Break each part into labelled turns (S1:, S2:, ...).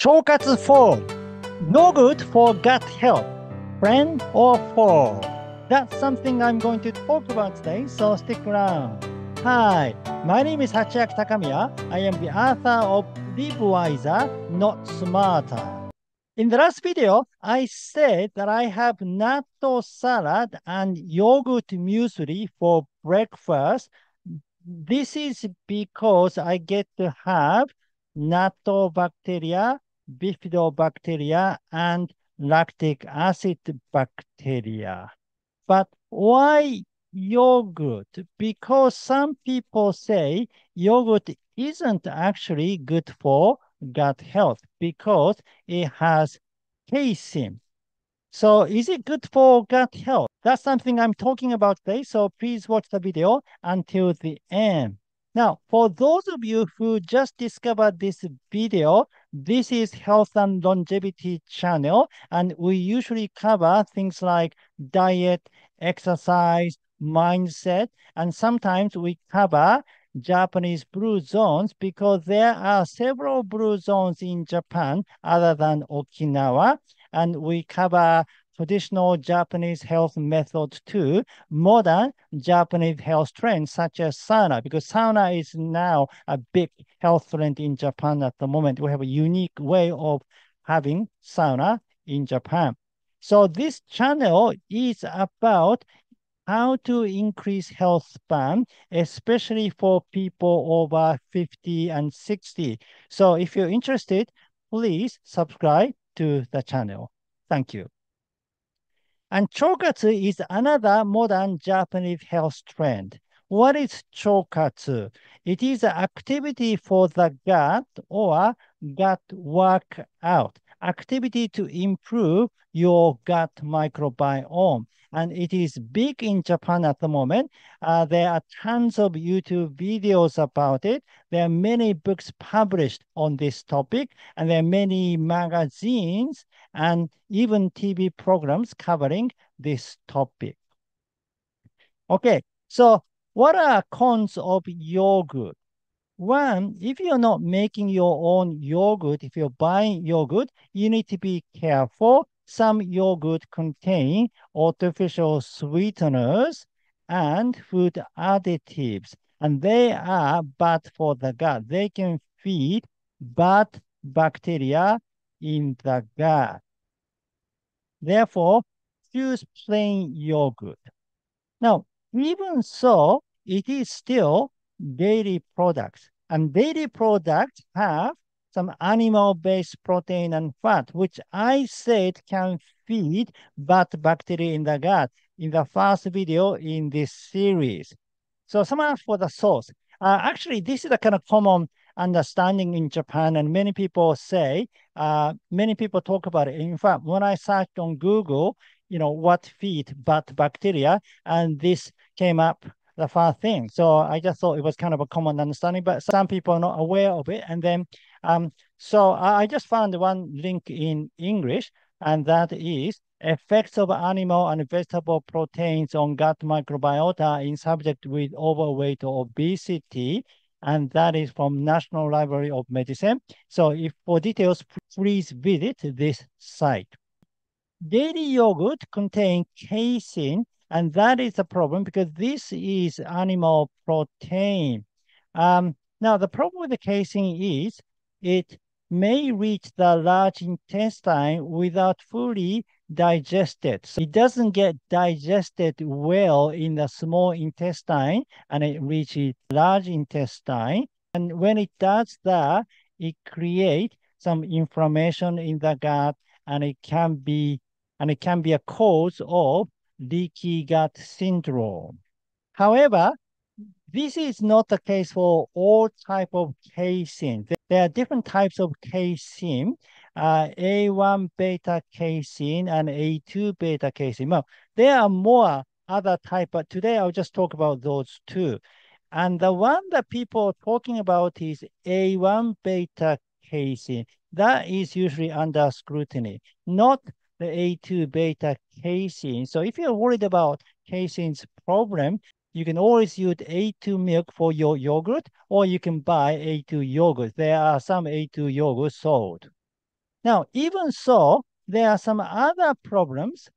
S1: Cho Katsu 4. No good for gut health. Friend or foe? That's something I'm going to talk about today, so stick around. Hi, my name is Sachiaki Takamiya. I am the author of Live Wiser, Not Smarter. In the last video, I said that I have natto salad and yogurt muesli for breakfast. This is because I get to have natto bacteria, bifidobacteria, and lactic acid bacteria. But why yogurt? Because some people say yogurt isn't actually good for gut health because it has casein. So is it good for gut health? That's something I'm talking about today. So please watch the video until the end. Now, for those of you who just discovered this video, this is Health and Longevity channel, and we usually cover things like diet, exercise, mindset, and sometimes we cover Japanese blue zones because there are several blue zones in Japan other than Okinawa, and we cover traditional Japanese health methods too, modern Japanese health trends such as sauna, because sauna is now a big health trend in Japan at the moment. We have a unique way of having sauna in Japan. So this channel is about how to increase health span, especially for people over 50 and 60. So if you're interested, please subscribe to the channel. Thank you. And Cho Katsu is another modern Japanese health trend. What is Cho Katsu? It is an activity for the gut or gut workout, activity to improve your gut microbiome. And it is big in Japan at the moment. There are tons of YouTube videos about it. There are many books published on this topic, and there are many magazines and even TV programs covering this topic. Okay, so what are cons of yogurt? One, if you're not making your own yogurt, if you're buying yogurt, you need to be careful. Some yogurt contain artificial sweeteners and food additives, and they are bad for the gut. They can feed bad bacteria in the gut. Therefore, choose plain yogurt. Now, even so, it is still dairy products. And dairy products have some animal-based protein and fat, which I said can feed bad bacteria in the gut in the first video in this series. So someone asked for the source. Actually, this is a kind of common understanding in Japan, and many people say, many people talk about it. In fact, when I searched on Google, what feed bad bacteria, and this came up the first thing. So I just thought it was kind of a common understanding, but some people are not aware of it. And then, so I just found one link in English, and that is effects of animal and vegetable proteins on gut microbiota in subject with overweight or obesity. And that is from National Library of Medicine. So if for details, please visit this site. Dairy yogurt contains casein, and that is a problem because this is animal protein. Now, the problem with the casein is it may reach the large intestine without fully digested. So it doesn't get digested well in the small intestine, and it reaches large intestine. And when it does that, it creates some inflammation in the gut, and it can be a cause of leaky gut syndrome. However, this is not the case for all type of casein. There are different types of casein, A1 beta-casein and A2 beta-casein. Well, there are more other type, but today I'll just talk about those two. And the one that people are talking about is A1 beta-casein. That is usually under scrutiny, not the A2 beta-casein. So if you're worried about casein's problem, you can always use A2 milk for your yogurt, or you can buy A2 yogurt. There are some A2 yogurts sold. Now, even so, there are some other problems,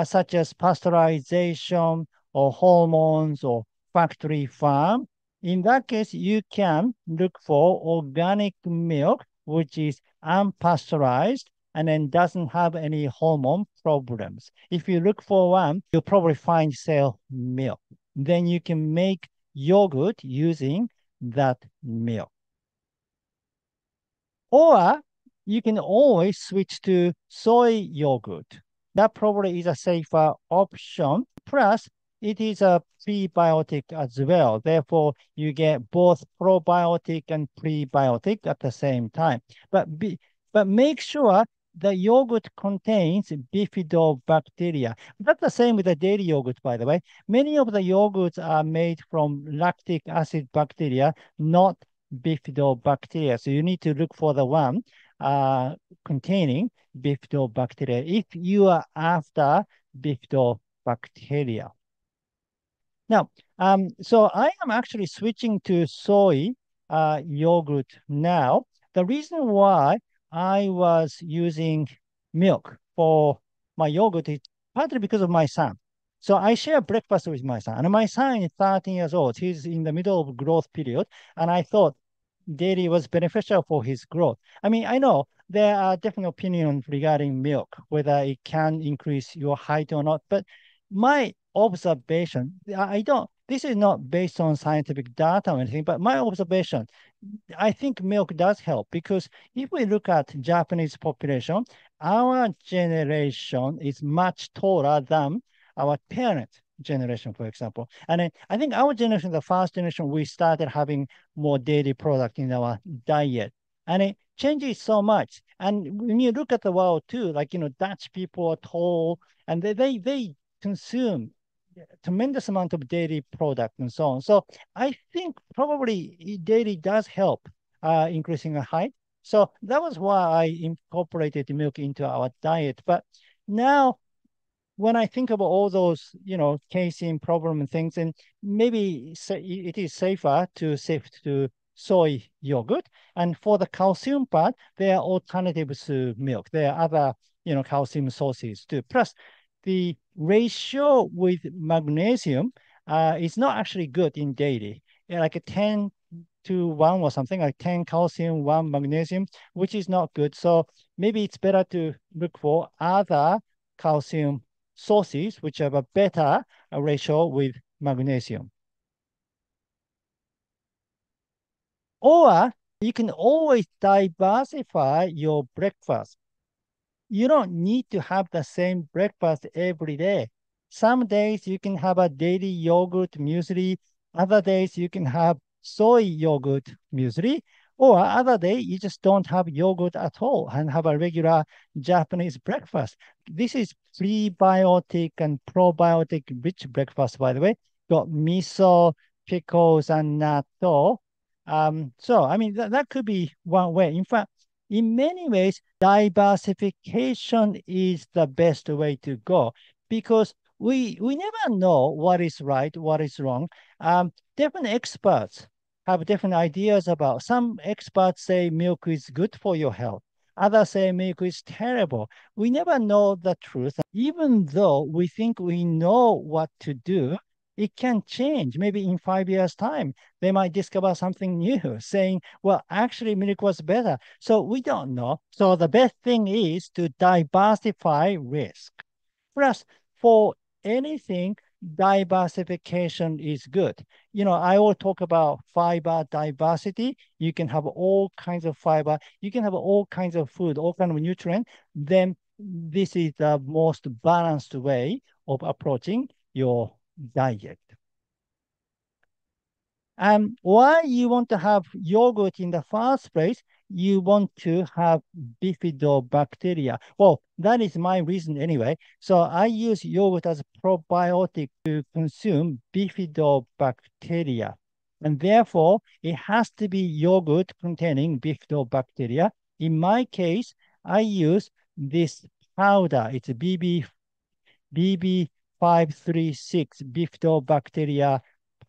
S1: such as pasteurization or hormones or factory farm. In that case, you can look for organic milk, which is unpasteurized and then doesn't have any hormone problems. If you look for one, you'll probably find cell milk. Then you can make yogurt using that milk. Or you can always switch to soy yogurt. That probably is a safer option. Plus, it is a prebiotic as well. Therefore, you get both probiotic and prebiotic at the same time. But make sure the yogurt contains bifidobacteria. That's the same with the dairy yogurt, by the way. Many of the yogurts are made from lactic acid bacteria, not bifidobacteria. So you need to look for the one containing bifidobacteria if you are after bifidobacteria. Now, so I am actually switching to soy yogurt now. The reason why I was using milk for my yogurt is partly because of my son. So I share breakfast with my son, and my son is 13 years old. He's in the middle of growth period, and I thought dairy was beneficial for his growth. I mean, I know there are different opinions regarding milk, whether it can increase your height or not, but my observation, I don't, this is not based on scientific data or anything, but my observation, I think milk does help because if we look at Japanese population, our generation is much taller than our parent generation, for example. And then I think our generation, the first generation, we started having more dairy product in our diet. And it changes so much. And when you look at the world too, like, Dutch people are tall and they consume tremendous amount of dairy product and so on. So I think probably dairy does help increasing the height. So that was why I incorporated milk into our diet. But now when I think about all those, casein problem and things, and maybe it is safer to shift to soy yogurt. And for the calcium part, there are alternatives to milk. There are other, calcium sources too. Plus, the ratio with magnesium is not actually good in dairy. Like a 10 to 1 or something, like 10 calcium, 1 magnesium, which is not good. So maybe it's better to look for other calcium sources which have a better ratio with magnesium. Or you can always diversify your breakfast. You don't need to have the same breakfast every day. Some days you can have a daily yogurt muesli. Other days you can have soy yogurt muesli. Or other day you just don't have yogurt at all and have a regular Japanese breakfast. This is prebiotic and probiotic rich breakfast, by the way. Got miso, pickles, and natto. So, I mean, that could be one way. In fact, in many ways, diversification is the best way to go because we never know what is right, what is wrong. Different experts have different ideas about. Some experts say milk is good for your health. Others say milk is terrible. We never know the truth. Even though we think we know what to do, it can change. Maybe in 5 years' time, they might discover something new, saying, well, actually, milk was better. So we don't know. So the best thing is to diversify risk. Plus, for anything, diversification is good. I will talk about fiber diversity. You can have all kinds of fiber. You can have all kinds of food, all kinds of nutrient. Then this is the most balanced way of approaching your diet. Why you want to have yogurt in the first place? You want to have bifidobacteria. Well, that is my reason anyway. So I use yogurt as a probiotic to consume bifidobacteria. And therefore, it has to be yogurt containing bifidobacteria. In my case, I use this powder. It's a BB536 bifidobacteria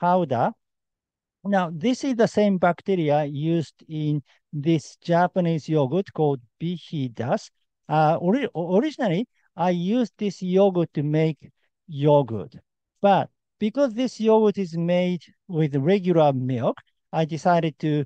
S1: powder. Now, this is the same bacteria used in this Japanese yogurt called bifidas. Originally, I used this yogurt to make yogurt, but because this yogurt is made with regular milk, I decided to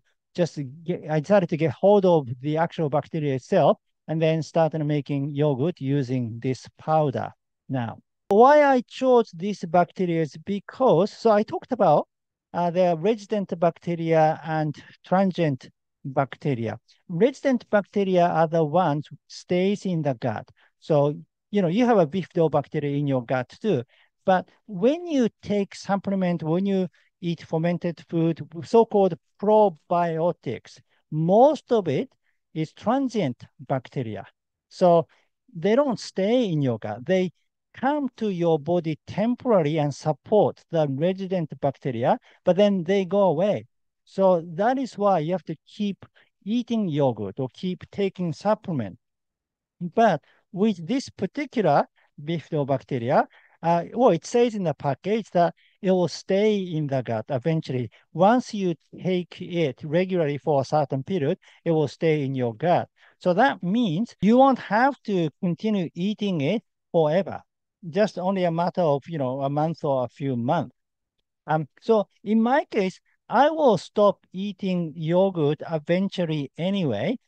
S1: get hold of the actual bacteria itself and then started making yogurt using this powder. Now, why I chose this bacteria is because, so I talked about there are resident bacteria and transient bacteria. Resident bacteria are the ones who stays in the gut. So, you have a bifidobacteria in your gut too. But when you take supplement, when you eat fermented food, so-called probiotics, most of it is transient bacteria. So they don't stay in your gut. They come to your body temporarily and support the resident bacteria, but then they go away. So that is why you have to keep eating yogurt or keep taking supplement. But with this particular bifidobacteria, well, it says in the package that it will stay in the gut eventually. Once you take it regularly for a certain period, it will stay in your gut. So that means you won't have to continue eating it forever. Just only a matter of, a month or a few months. So in my case, I will stop eating yogurt eventually anyway,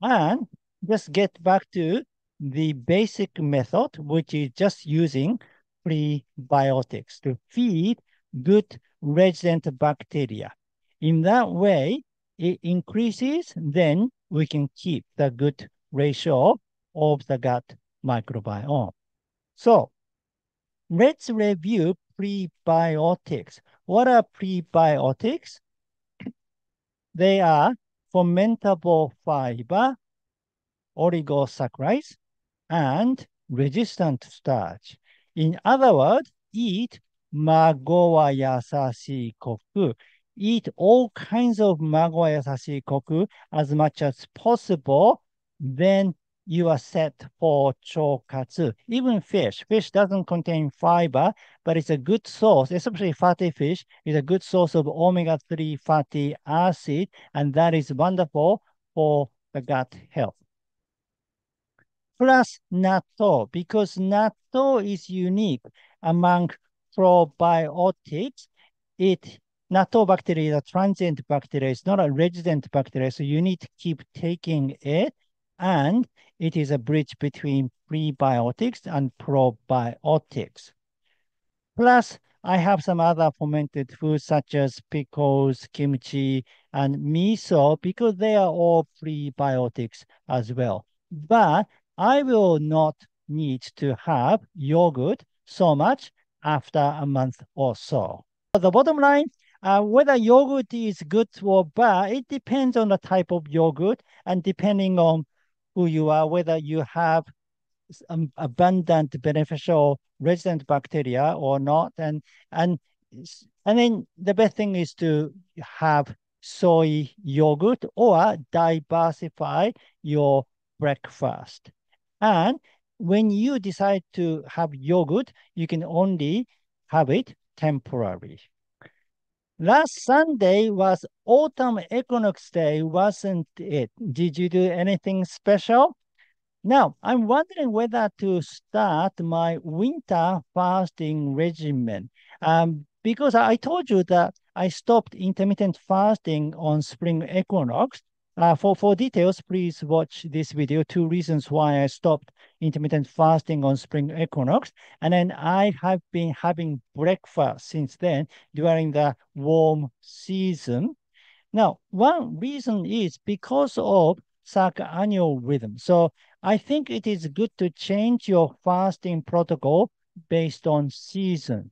S1: and just get back to the basic method, which is just using prebiotics to feed good resident bacteria. In that way, it increases, then we can keep the good ratio of the gut microbiome. So let's review prebiotics. What are prebiotics? They are fermentable fiber, oligosaccharides, and resistant starch. In other words, eat magowa yasashi koku. Eat all kinds of magowa yasashi koku as much as possible. Then you are set for Cho Katsu. Even fish. Fish doesn't contain fiber, but it's a good source, especially fatty fish, is a good source of omega-3 fatty acid, and that is wonderful for the gut health. Plus natto, because natto is unique among probiotics. Natto bacteria is a transient bacteria. It's not a resident bacteria, so you need to keep taking it. And it is a bridge between prebiotics and probiotics. Plus, I have some other fermented foods such as pickles, kimchi, and miso because they are all prebiotics as well. But I will not need to have yogurt so much after a month or so. The bottom line, whether yogurt is good or bad, it depends on the type of yogurt and depending on who you are, whether you have abundant beneficial resident bacteria or not. And then the best thing is to have soy yogurt or diversify your breakfast. And when you decide to have yogurt, you can only have it temporarily. Last Sunday was autumn equinox day, wasn't it? Did you do anything special? Now, I'm wondering whether to start my winter fasting regimen. Because I told you that I stopped intermittent fasting on spring equinox. For details, please watch this video. 2 reasons why I stopped intermittent fasting on spring equinox. And then I have been having breakfast since then during the warm season. Now, one reason is because of circadian rhythm. So I think it is good to change your fasting protocol based on season.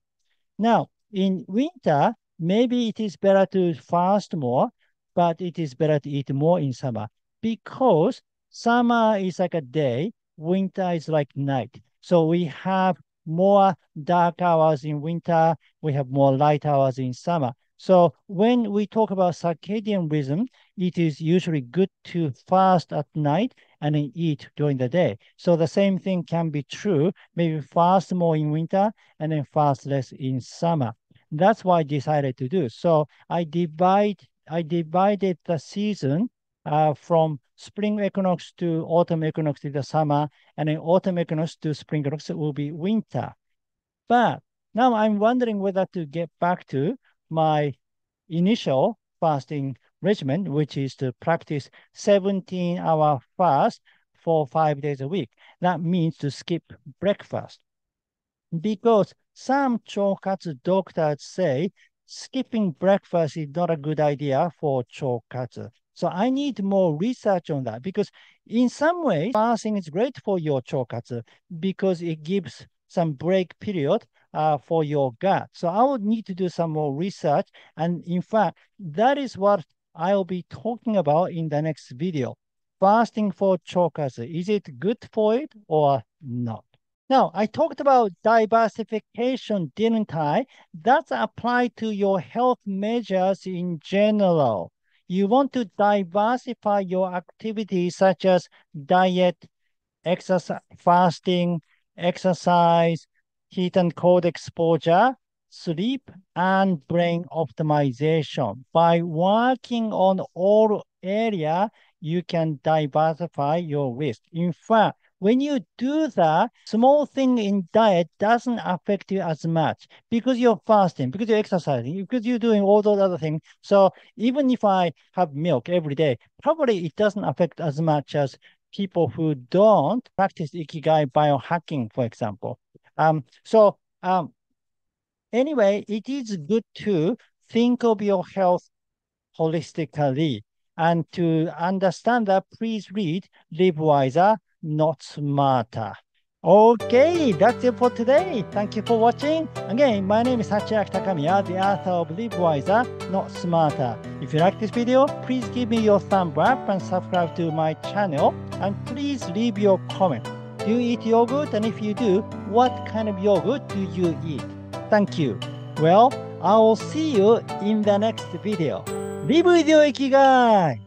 S1: Now, in winter, maybe it is better to fast more, but it is better to eat more in summer because summer is like a day, winter is like night. So we have more dark hours in winter, we have more light hours in summer. So when we talk about circadian rhythm, it is usually good to fast at night and then eat during the day. So the same thing can be true. Maybe fast more in winter and then fast less in summer. That's why I decided to do. So I divided the season from spring equinox to autumn equinox to the summer, and then autumn equinox to spring equinox will be winter. But now I'm wondering whether to get back to my initial fasting regimen, which is to practice 17-hour fast for 5 days a week. That means to skip breakfast. Because some Cho Katsu doctors say skipping breakfast is not a good idea for Cho Katsu. So I need more research on that because in some ways, fasting is great for your Cho Katsu because it gives some break period for your gut. So I would need to do some more research. And in fact, that is what I'll be talking about in the next video. Fasting for Cho Katsu, is it good for it or not? Now, I talked about diversification, didn't I? That's applied to your health measures in general. You want to diversify your activities such as diet, exercise, fasting, exercise, heat and cold exposure, sleep, and brain optimization. By working on all area, you can diversify your risk. In fact, when you do that, small thing in diet doesn't affect you as much because you're fasting, because you're exercising, because you're doing all those other things. So even if I have milk every day, probably it doesn't affect as much as people who don't practice Ikigai Biohacking, for example. So anyway, it is good to think of your health holistically. And to understand that, please read Live Wiser, Not Smarter. Okay, that's it for today. Thank you for watching. Again, my name is Sachiaki Takamiya, the author of Live Wiser, Not Smarter. If you like this video, please give me your thumb up and subscribe to my channel. And please leave your comment. Do you eat yogurt? And if you do, what kind of yogurt do you eat? Thank you. Well, I will see you in the next video. Live with your Ikigai!